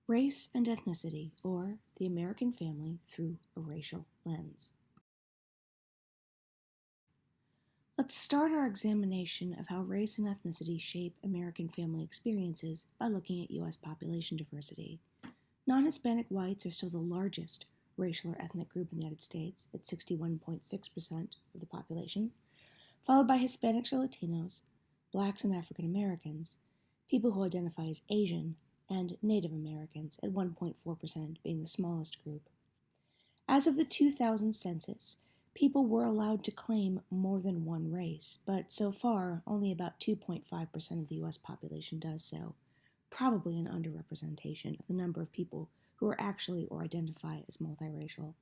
Race and Ethnicity, or the American Family Through a Racial Lens. Let's start our examination of how race and ethnicity shape American family experiences by looking at U.S. population diversity. Non-Hispanic whites are still the largest racial or ethnic group in the United States at 61.6% of the population, followed by Hispanics or Latinos, Blacks and African Americans, people who identify as Asian, and Native Americans at 1.4% being the smallest group. As of the 2000 census, people were allowed to claim more than one race, but so far only about 2.5% of the U.S. population does so, probably an underrepresentation of the number of people who are actually or identify as multiracial.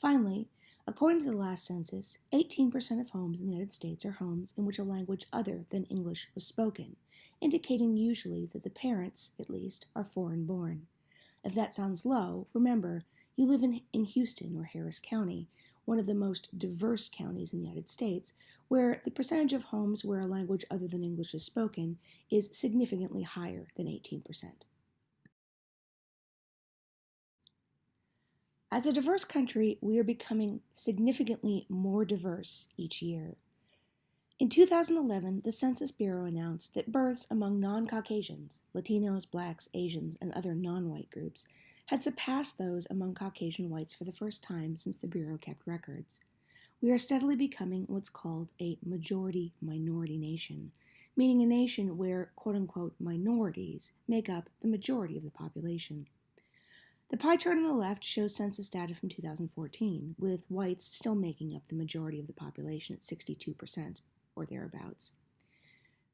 Finally, according to the last census, 18% of homes in the United States are homes in which a language other than English was spoken, indicating usually that the parents, at least, are foreign-born. If that sounds low, remember, you live in Houston or Harris County, one of the most diverse counties in the United States, where the percentage of homes where a language other than English is spoken is significantly higher than 18%. As a diverse country, we are becoming significantly more diverse each year. In 2011, the Census Bureau announced that births among non-Caucasians, Latinos, Blacks, Asians, and other non-white groups, had surpassed those among Caucasian whites for the first time since the Bureau kept records. We are steadily becoming what's called a majority-minority nation, meaning a nation where quote-unquote minorities make up the majority of the population. The pie chart on the left shows census data from 2014, with whites still making up the majority of the population at 62%, or thereabouts.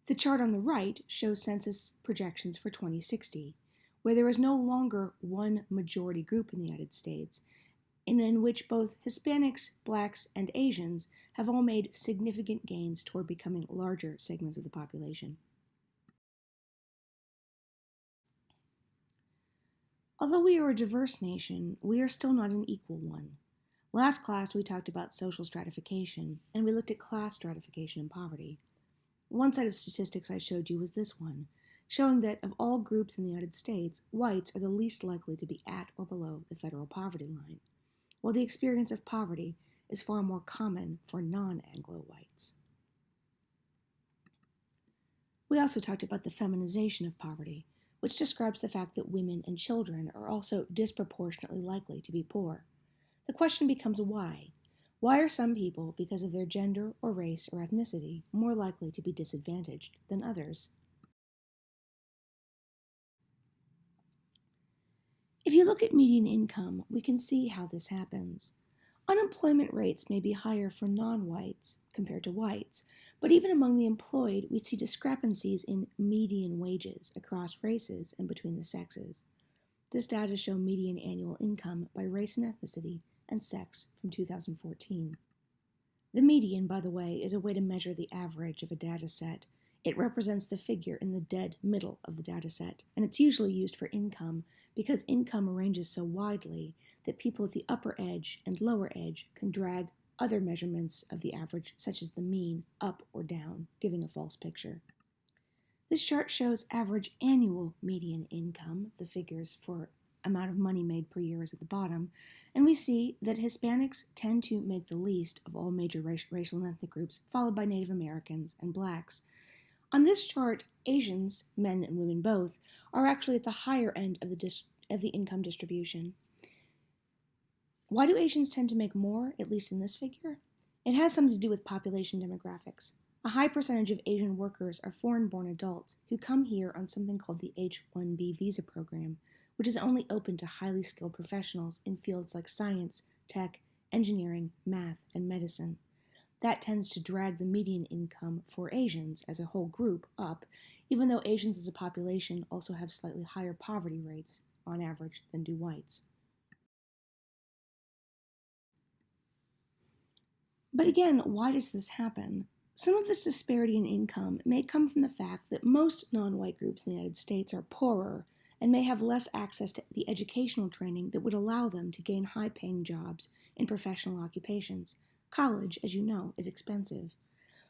The chart on the right shows census projections for 2060, where there is no longer one majority group in the United States, and in which both Hispanics, Blacks, and Asians have all made significant gains toward becoming larger segments of the population. Although we are a diverse nation, we are still not an equal one. Last class, we talked about social stratification, and we looked at class stratification and poverty. One set of statistics I showed you was this one, showing that of all groups in the United States, whites are the least likely to be at or below the federal poverty line, while the experience of poverty is far more common for non-Anglo whites. We also talked about the feminization of poverty, which describes the fact that women and children are also disproportionately likely to be poor. The question becomes why? Why are some people, because of their gender or race or ethnicity, more likely to be disadvantaged than others? If you look at median income, we can see how this happens. Unemployment rates may be higher for non-whites compared to whites, but even among the employed, we see discrepancies in median wages across races and between the sexes. This data shows median annual income by race and ethnicity and sex from 2014. The median, by the way, is a way to measure the average of a data set. It represents the figure in the dead middle of the data set, and it's usually used for income because income ranges so widely that people at the upper edge and lower edge can drag other measurements of the average, such as the mean, up or down, giving a false picture. This chart shows average annual median income. The figures for amount of money made per year is at the bottom, and we see that Hispanics tend to make the least of all major racial and ethnic groups, followed by Native Americans and Blacks. On this chart, Asians, men and women both, are actually at the higher end of the income distribution. Why do Asians tend to make more, at least in this figure? It has something to do with population demographics. A high percentage of Asian workers are foreign-born adults who come here on something called the H-1B visa program, which is only open to highly skilled professionals in fields like science, tech, engineering, math, and medicine. That tends to drag the median income for Asians as a whole group up, even though Asians as a population also have slightly higher poverty rates on average than do whites. But again, why does this happen? Some of this disparity in income may come from the fact that most non-white groups in the United States are poorer and may have less access to the educational training that would allow them to gain high-paying jobs in professional occupations. College, as you know, is expensive.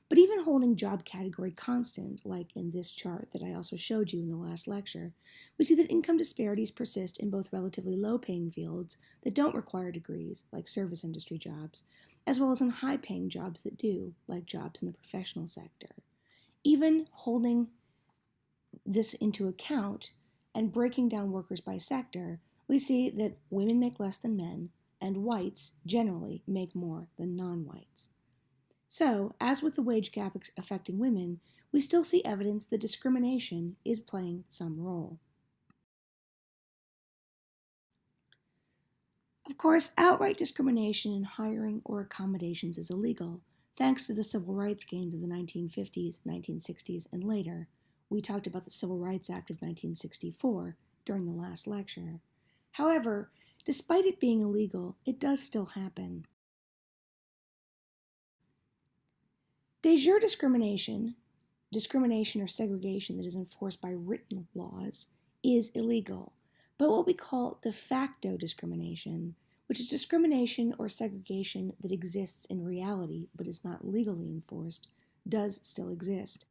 But even holding job category constant, like in this chart that I also showed you in the last lecture, we see that income disparities persist in both relatively low-paying fields that don't require degrees, like service industry jobs, as well as in high-paying jobs that do, like jobs in the professional sector. Even holding this into account and breaking down workers by sector, we see that women make less than men, and whites generally make more than non-whites. So, as with the wage gap affecting women, we still see evidence that discrimination is playing some role. Of course, outright discrimination in hiring or accommodations is illegal, thanks to the civil rights gains of the 1950s, 1960s, and later. We talked about the Civil Rights Act of 1964 during the last lecture. However, despite it being illegal, it does still happen. De jure discrimination or segregation that is enforced by written laws, is illegal. But what we call de facto discrimination, which is discrimination or segregation that exists in reality but is not legally enforced, does still exist.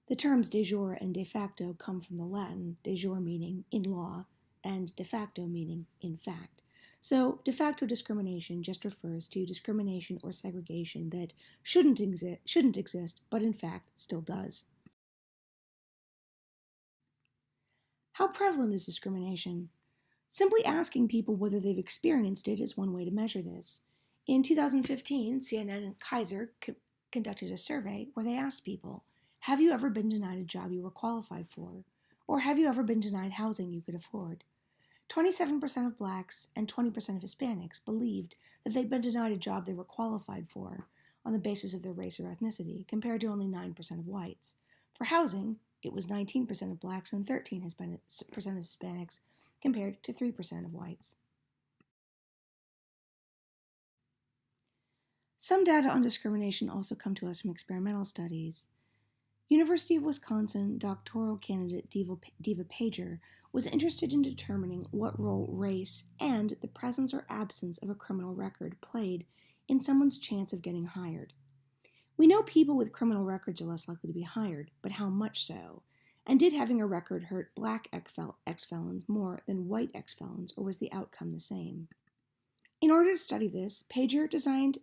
The terms de jure and de facto come from the Latin, de jure meaning in law, and de facto meaning in fact. So, de facto discrimination just refers to discrimination or segregation that shouldn't exist, but in fact still does. How prevalent is discrimination? Simply asking people whether they've experienced it is one way to measure this. In 2015, CNN and Kaiser conducted a survey where they asked people, have you ever been denied a job you were qualified for? Or have you ever been denied housing you could afford? 27% of blacks and 20% of Hispanics believed that they'd been denied a job they were qualified for on the basis of their race or ethnicity, compared to only 9% of whites. For housing, it was 19% of blacks and 13% of Hispanics, compared to 3% of whites. Some data on discrimination also come to us from experimental studies. University of Wisconsin doctoral candidate Diva Pager was interested in determining what role race and the presence or absence of a criminal record played in someone's chance of getting hired. We know people with criminal records are less likely to be hired, but how much so? And did having a record hurt black ex-felons more than white ex-felons, or was the outcome the same? In order to study this, Pager designed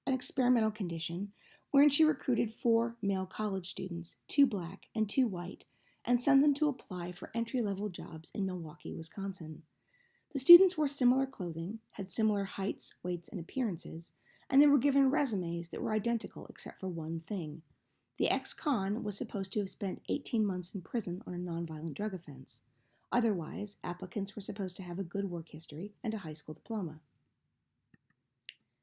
an experimental condition wherein she recruited 4 male college students, 2 black and 2 white, and sent them to apply for entry-level jobs in Milwaukee, Wisconsin. The students wore similar clothing, had similar heights, weights, and appearances, and they were given resumes that were identical except for one thing. The ex-con was supposed to have spent 18 months in prison on a nonviolent drug offense. Otherwise, applicants were supposed to have a good work history and a high school diploma.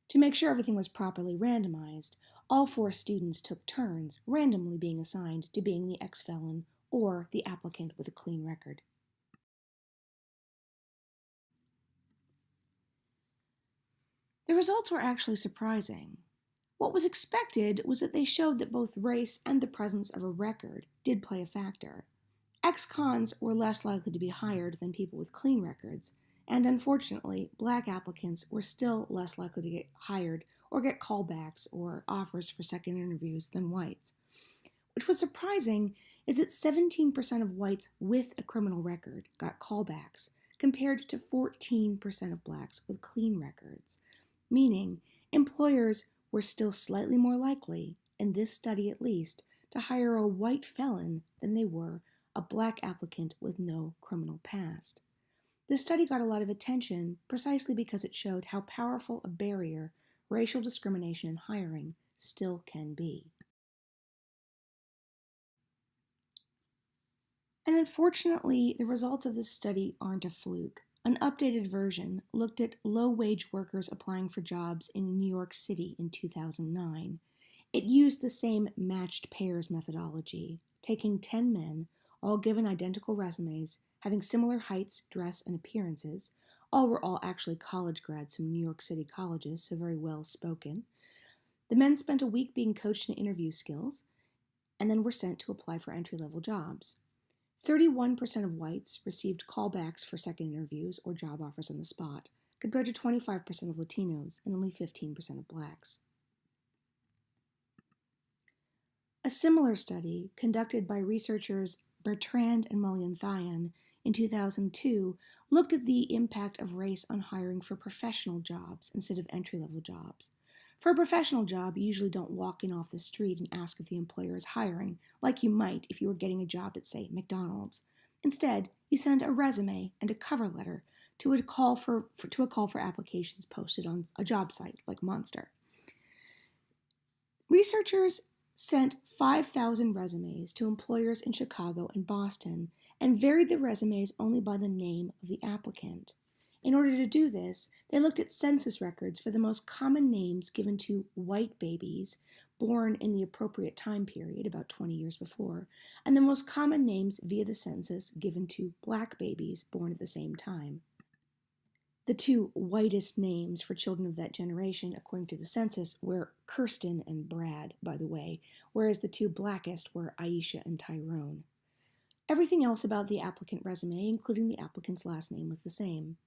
To make sure everything was properly randomized, all 4 students took turns, randomly being assigned to being the ex-felon or the applicant with a clean record. The results were actually surprising. What was expected was that they showed that both race and the presence of a record did play a factor. Ex-cons were less likely to be hired than people with clean records, and unfortunately, black applicants were still less likely to get hired or get callbacks or offers for second interviews than whites. Which was surprising is that 17% of whites with a criminal record got callbacks, compared to 14% of blacks with clean records, meaning employers were still slightly more likely, in this study at least, to hire a white felon than they were a black applicant with no criminal past. This study got a lot of attention precisely because it showed how powerful a barrier racial discrimination in hiring still can be. And unfortunately, the results of this study aren't a fluke. An updated version looked at low-wage workers applying for jobs in New York City in 2009. It used the same matched pairs methodology, taking 10 men, all given identical resumes, having similar heights, dress, and appearances. All were actually college grads from New York City colleges, so very well spoken. The men spent a week being coached in interview skills, and then were sent to apply for entry-level jobs. 31% of whites received callbacks for second interviews or job offers on the spot, compared to 25% of Latinos and only 15% of blacks. A similar study, conducted by researchers Bertrand and Mullanthian in 2002, looked at the impact of race on hiring for professional jobs instead of entry-level jobs. For a professional job, you usually don't walk in off the street and ask if the employer is hiring, like you might if you were getting a job at, say, McDonald's. Instead, you send a resume and a cover letter to a call for applications posted on a job site like Monster. Researchers sent 5,000 resumes to employers in Chicago and Boston and varied the resumes only by the name of the applicant. In order to do this, they looked at census records for the most common names given to white babies born in the appropriate time period, about 20 years before, and the most common names via the census given to black babies born at the same time. The two whitest names for children of that generation, according to the census, were Kirsten and Brad, by the way, whereas the two blackest were Aisha and Tyrone. Everything else about the applicant resume, including the applicant's last name, was the same.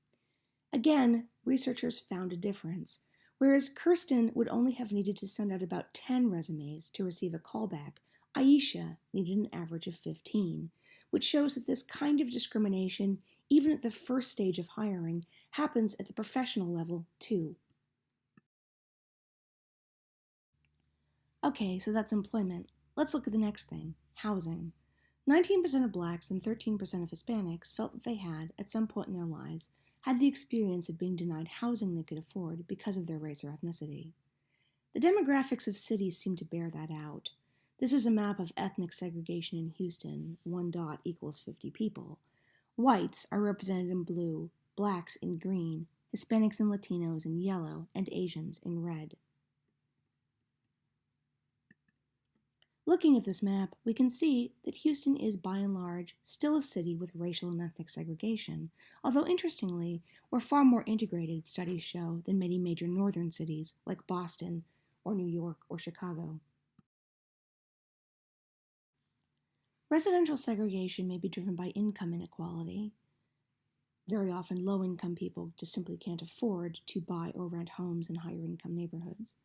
Again, researchers found a difference. Whereas Kirsten would only have needed to send out about 10 resumes to receive a callback, Aisha needed an average of 15, which shows that this kind of discrimination, even at the first stage of hiring, happens at the professional level too. Okay, so that's employment. Let's look at the next thing, housing. 19% of blacks and 13% of Hispanics felt that they had, at some point in their lives, had the experience of being denied housing they could afford because of their race or ethnicity. The demographics of cities seem to bear that out. This is a map of ethnic segregation in Houston. 1 dot equals 50 people. Whites are represented in blue, blacks in green, Hispanics and Latinos in yellow, and Asians in red. Looking at this map, we can see that Houston is by and large still a city with racial and ethnic segregation, although interestingly, we're far more integrated, studies show, than many major northern cities like Boston or New York or Chicago. Residential segregation may be driven by income inequality. Very often, low-income people just simply can't afford to buy or rent homes in higher-income neighborhoods.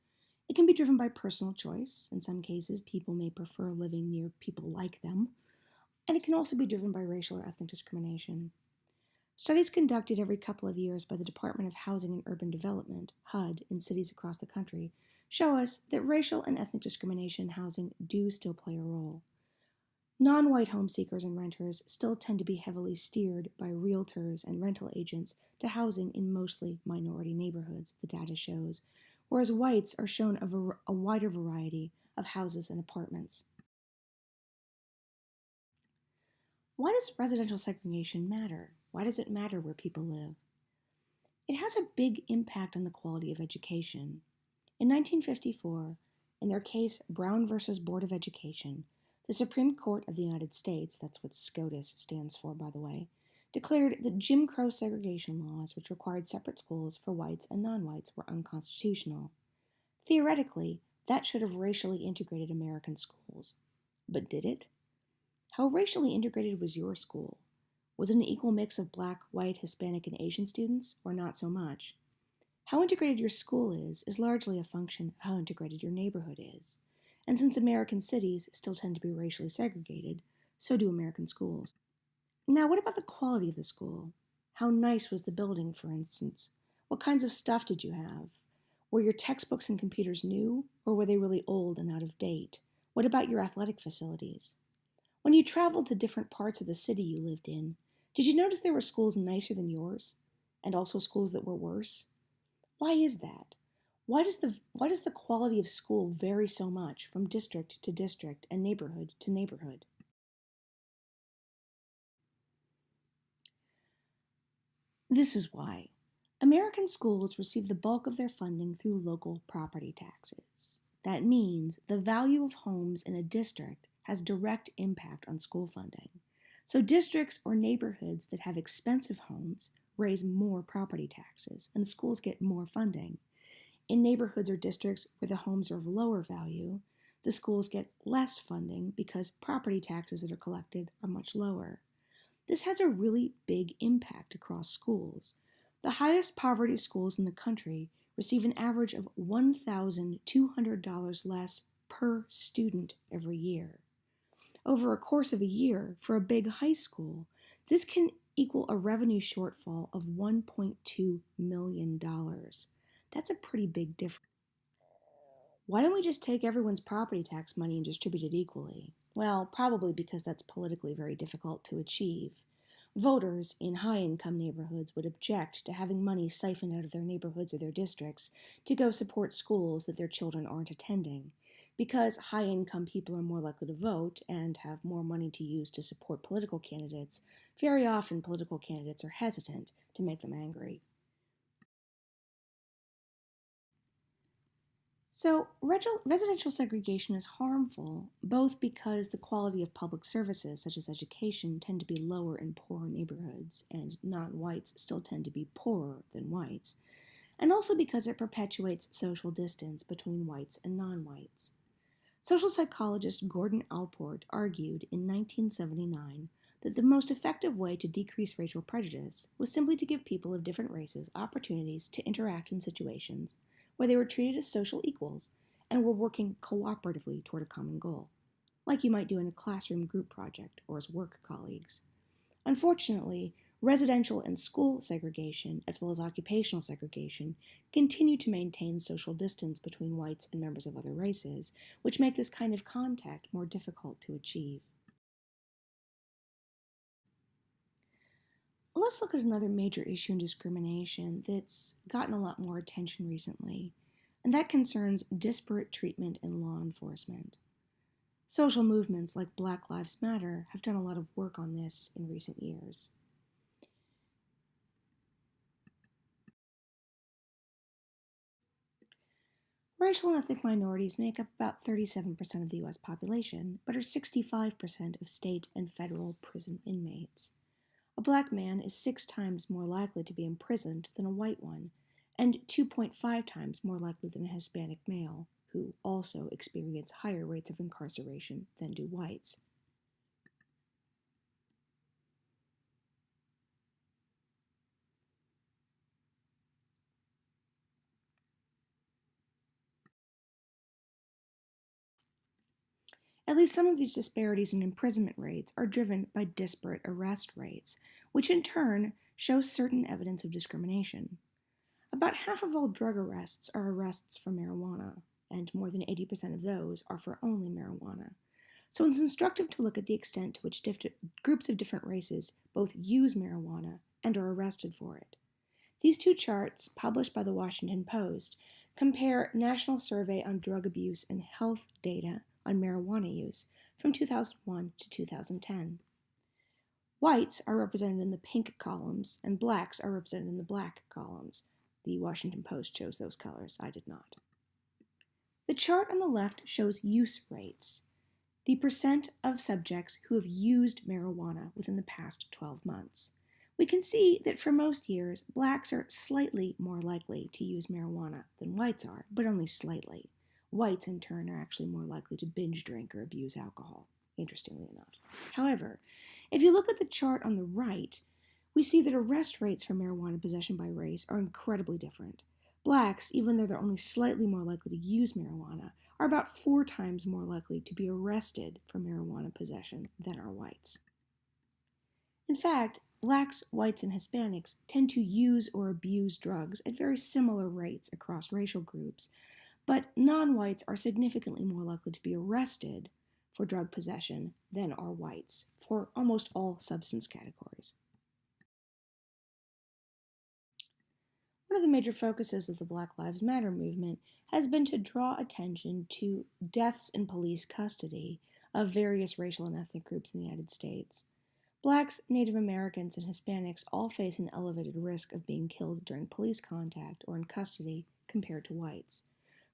It can be driven by personal choice. In some cases, people may prefer living near people like them. And it can also be driven by racial or ethnic discrimination. Studies conducted every couple of years by the Department of Housing and Urban Development, HUD, in cities across the country show us that racial and ethnic discrimination in housing do still play a role. Non-white home seekers and renters still tend to be heavily steered by realtors and rental agents to housing in mostly minority neighborhoods, the data shows, whereas whites are shown a wider variety of houses and apartments. Why does residential segregation matter? Why does it matter where people live? It has a big impact on the quality of education. In 1954, in their case Brown versus Board of Education, the Supreme Court of the United States, that's what SCOTUS stands for, by the way, declared that Jim Crow segregation laws, which required separate schools for whites and non-whites, were unconstitutional. Theoretically, that should have racially integrated American schools. But did it? How racially integrated was your school? Was it an equal mix of black, white, Hispanic, and Asian students, or not so much? How integrated your school is largely a function of how integrated your neighborhood is. And since American cities still tend to be racially segregated, so do American schools. Now, what about the quality of the school? How nice was the building, for instance? What kinds of stuff did you have? Were your textbooks and computers new, or were they really old and out of date? What about your athletic facilities? When you traveled to different parts of the city you lived in, did you notice there were schools nicer than yours? And also schools that were worse? Why is that? Why does the quality of school vary so much from district to district and neighborhood to neighborhood? This is why. American schools receive the bulk of their funding through local property taxes. That means the value of homes in a district has direct impact on school funding. So districts or neighborhoods that have expensive homes raise more property taxes, and the schools get more funding. In neighborhoods or districts where the homes are of lower value, the schools get less funding because property taxes that are collected are much lower. This has a really big impact across schools. The highest poverty schools in the country receive an average of $1,200 less per student every year. Over a course of a year, for a big high school, this can equal a revenue shortfall of $1.2 million. That's a pretty big difference. Why don't we just take everyone's property tax money and distribute it equally? Well, probably because that's politically very difficult to achieve. Voters in high income neighborhoods would object to having money siphoned out of their neighborhoods or their districts to go support schools that their children aren't attending. Because high income people are more likely to vote and have more money to use to support political candidates, very often political candidates are hesitant to make them angry. So, residential segregation is harmful both because the quality of public services, such as education, tend to be lower in poorer neighborhoods, and non whites still tend to be poorer than whites, and also because it perpetuates social distance between whites and non whites. Social psychologist Gordon Allport argued in 1979 that the most effective way to decrease racial prejudice was simply to give people of different races opportunities to interact in situations where they were treated as social equals and were working cooperatively toward a common goal, like you might do in a classroom group project or as work colleagues. Unfortunately, residential and school segregation, as well as occupational segregation, continue to maintain social distance between whites and members of other races, which make this kind of contact more difficult to achieve. Let's look at another major issue in discrimination that's gotten a lot more attention recently, and that concerns disparate treatment in law enforcement. Social movements like Black Lives Matter have done a lot of work on this in recent years. Racial and ethnic minorities make up about 37% of the U.S. population, but are 65% of state and federal prison inmates. A black man is 6 times more likely to be imprisoned than a white one, and 2.5 times more likely than a Hispanic male, who also experience higher rates of incarceration than do whites. At least some of these disparities in imprisonment rates are driven by disparate arrest rates, which in turn shows certain evidence of discrimination. About half of all drug arrests are arrests for marijuana, and more than 80% of those are for only marijuana. So it's instructive to look at the extent to which groups of different races both use marijuana and are arrested for it. These two charts, published by the Washington Post, compare National Survey on Drug Abuse and Health data on marijuana use from 2001 to 2010. Whites are represented in the pink columns, and blacks are represented in the black columns. The Washington Post chose those colors. I did not. The chart on the left shows use rates, the percent of subjects who have used marijuana within the past 12 months. We can see that for most years, blacks are slightly more likely to use marijuana than whites are, but only slightly. Whites, in turn, are actually more likely to binge drink or abuse alcohol, interestingly enough. However, if you look at the chart on the right, we see that arrest rates for marijuana possession by race are incredibly different. Blacks, even though they're only slightly more likely to use marijuana, are about 4 times more likely to be arrested for marijuana possession than are whites. In fact, blacks, whites, and Hispanics tend to use or abuse drugs at very similar rates across racial groups, but non-whites are significantly more likely to be arrested for drug possession than are whites for almost all substance categories. One of the major focuses of the Black Lives Matter movement has been to draw attention to deaths in police custody of various racial and ethnic groups in the United States. Blacks, Native Americans, and Hispanics all face an elevated risk of being killed during police contact or in custody compared to whites.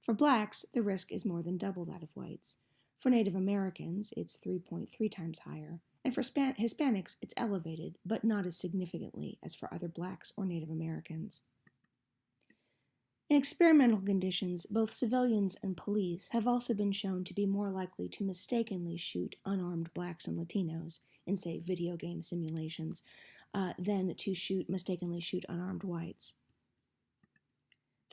For blacks, the risk is more than double that of whites. For Native Americans, it's 3.3 times higher, and for Hispanics, it's elevated, but not as significantly as for other blacks or Native Americans. In experimental conditions, both civilians and police have also been shown to be more likely to mistakenly shoot unarmed blacks and Latinos in, say, video game simulations than to mistakenly shoot unarmed whites.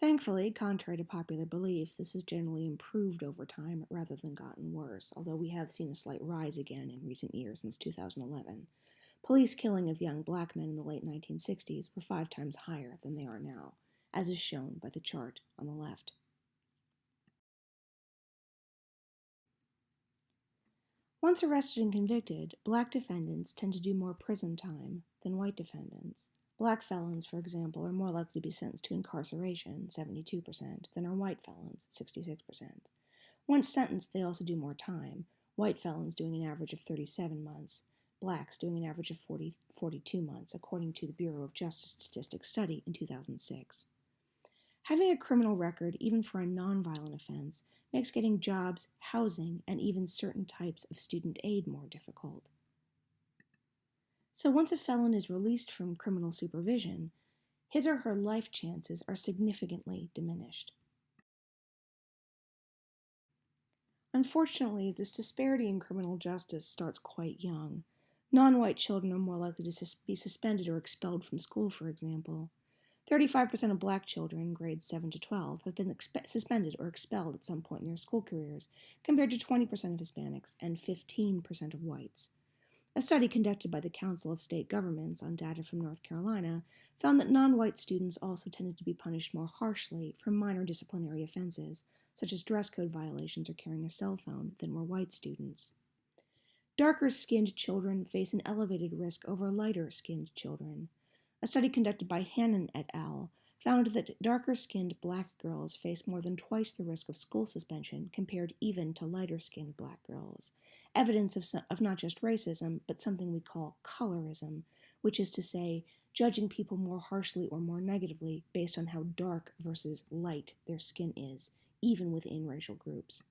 Thankfully, contrary to popular belief, this has generally improved over time rather than gotten worse, although we have seen a slight rise again in recent years since 2011. Police killing of young black men in the late 1960s were 5 times higher than they are now, as is shown by the chart on the left. Once arrested and convicted, black defendants tend to do more prison time than white defendants. Black felons, for example, are more likely to be sentenced to incarceration, 72%, than are white felons, 66%. Once sentenced, they also do more time, white felons doing an average of 37 months, blacks doing an average of 42 months, according to the Bureau of Justice Statistics study in 2006. Having a criminal record, even for a nonviolent offense, makes getting jobs, housing, and even certain types of student aid more difficult. So once a felon is released from criminal supervision, his or her life chances are significantly diminished. Unfortunately, this disparity in criminal justice starts quite young. Non-white children are more likely to be suspended or expelled from school, for example. 35% of black children, grades 7 to 12, have been suspended or expelled at some point in their school careers, compared to 20% of Hispanics and 15% of whites. A study conducted by the Council of State Governments on data from North Carolina found that non-white students also tended to be punished more harshly for minor disciplinary offenses, such as dress code violations or carrying a cell phone, than were white students. Darker-skinned children face an elevated risk over lighter-skinned children. A study conducted by Hannon et al. Found that darker-skinned black girls face more than twice the risk of school suspension compared even to lighter-skinned black girls, evidence of not just racism, but something we call colorism, which is to say, judging people more harshly or more negatively based on how dark versus light their skin is, even within racial groups.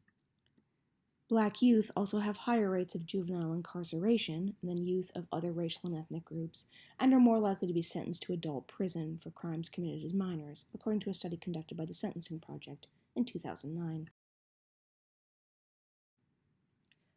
Black youth also have higher rates of juvenile incarceration than youth of other racial and ethnic groups, and are more likely to be sentenced to adult prison for crimes committed as minors, according to a study conducted by the Sentencing Project in 2009.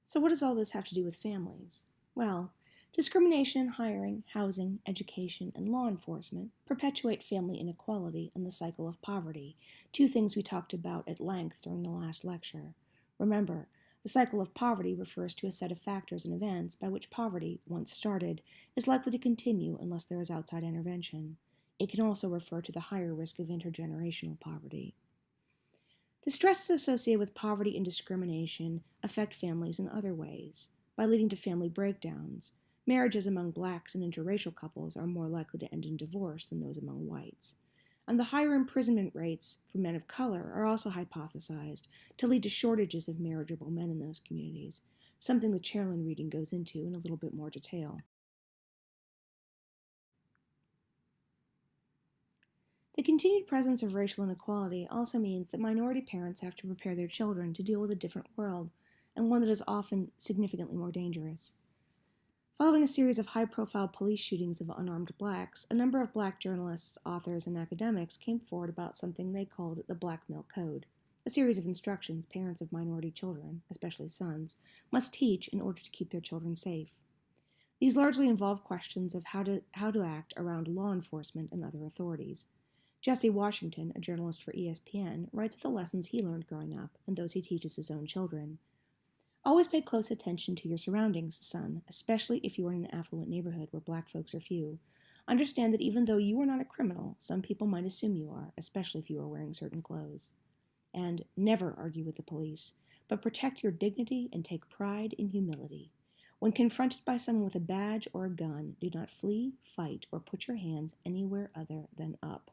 So what does all this have to do with families? Well, discrimination in hiring, housing, education, and law enforcement perpetuate family inequality and the cycle of poverty, 2 things we talked about at length during the last lecture. Remember, the cycle of poverty refers to a set of factors and events by which poverty, once started, is likely to continue unless there is outside intervention. It can also refer to the higher risk of intergenerational poverty. The stresses associated with poverty and discrimination affect families in other ways, by leading to family breakdowns. Marriages among blacks and interracial couples are more likely to end in divorce than those among whites. And the higher imprisonment rates for men of color are also hypothesized to lead to shortages of marriageable men in those communities, something the Chairlin reading goes into in a little bit more detail. The continued presence of racial inequality also means that minority parents have to prepare their children to deal with a different world, and one that is often significantly more dangerous. Following a series of high-profile police shootings of unarmed blacks, a number of black journalists, authors, and academics came forward about something they called the Black Male Code, a series of instructions parents of minority children, especially sons, must teach in order to keep their children safe. These largely involve questions of how to act around law enforcement and other authorities. Jesse Washington, a journalist for ESPN, writes of the lessons he learned growing up and those he teaches his own children. Always pay close attention to your surroundings, son, especially if you are in an affluent neighborhood where black folks are few. Understand that even though you are not a criminal, some people might assume you are, especially if you are wearing certain clothes. And never argue with the police, but protect your dignity and take pride in humility. When confronted by someone with a badge or a gun, do not flee, fight, or put your hands anywhere other than up.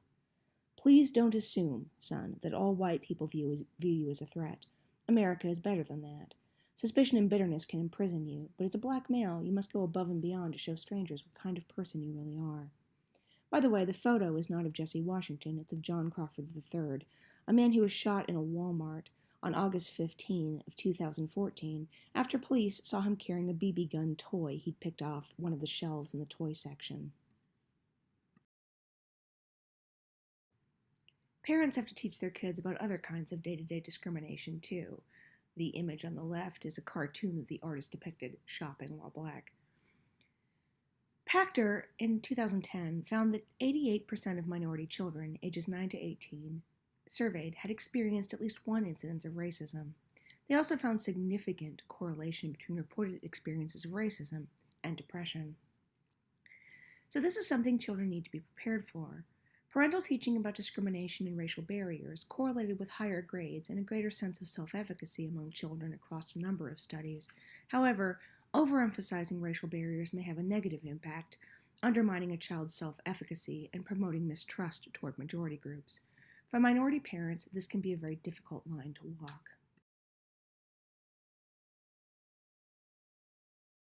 Please don't assume, son, that all white people view you as a threat. America is better than that. Suspicion and bitterness can imprison you, but as a black male, you must go above and beyond to show strangers what kind of person you really are. By the way, the photo is not of Jesse Washington, it's of John Crawford III, a man who was shot in a Walmart on August 15 of 2014 after police saw him carrying a BB gun toy he'd picked off one of the shelves in the toy section. Parents have to teach their kids about other kinds of day-to-day discrimination, too. The image on the left is a cartoon that the artist depicted shopping while black. Pachter, in 2010, found that 88% of minority children, ages 9 to 18, surveyed had experienced at least one incidence of racism. They also found significant correlation between reported experiences of racism and depression. So, this is something children need to be prepared for. Parental teaching about discrimination and racial barriers correlated with higher grades and a greater sense of self efficacy among children across a number of studies. However, overemphasizing racial barriers may have a negative impact, undermining a child's self efficacy and promoting mistrust toward majority groups. For minority parents, this can be a very difficult line to walk.